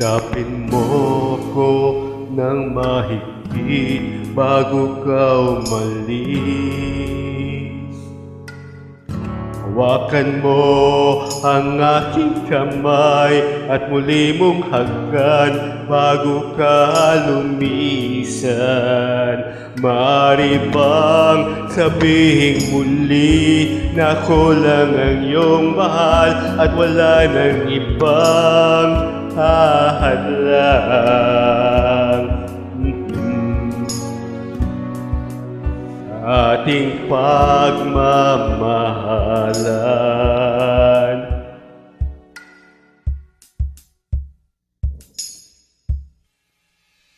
Yakapin mo ko ng mahigpit bago ka umalis. Hawakan mo ang aking kamay at muli mong hagkan bago ka lumisan. Maaari bang sabihin muli na ako lang ang iyong mahal at wala nang ibang hahadlang ating pagmamahalan?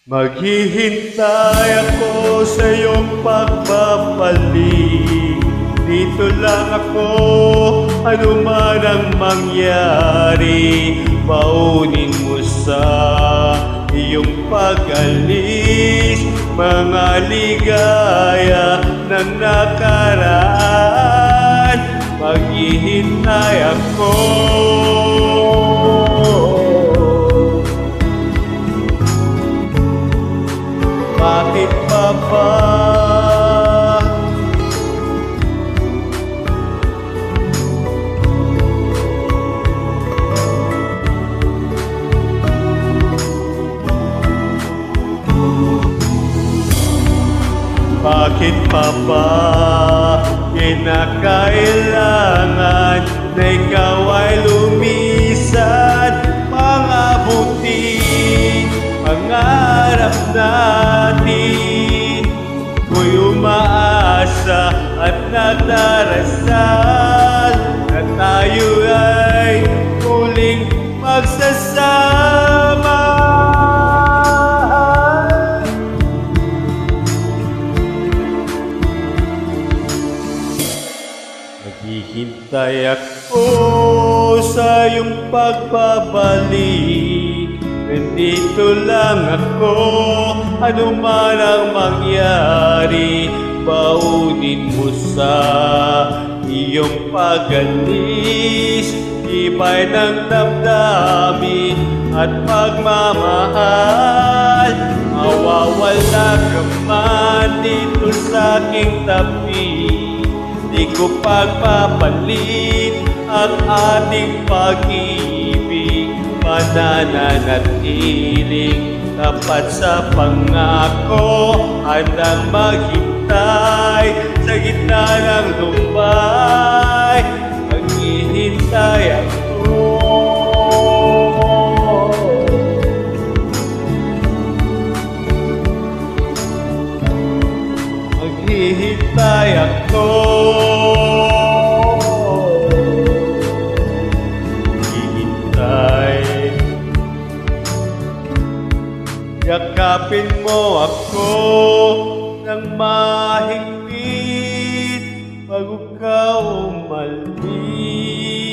Maghihintay ako sa iyong pagbabalik. Dito lang ako, ano man ang mangyari. Baunin mo sa iyong pag-alis mga ligaya ng nakaraan. Maghihintay ako. Bakit pa ba? Bakit pa ba kinakailangan na ikaw ay lumisan? Pangabutin pangarap natin, ko'y umaasa at nagdarasal na tayo ay muling magsasama. Naghihintay ako sa iyong pagbabalik. Nandito lang ako, ano man ang mangyari. Baunin mo sa iyong pag-alis tibay ng damdamin at pagmamahal. Mawawala ka man dito sa aking tabi. Di ko pagpapalit ang ating pag-ibig. Mananatiling tapat sa pangako, handang maghintay sa gitna ng lumbay. Maghihintay ako. Maghihintay ako. Yakapin mo ako ng mahigpit bago ka umalis.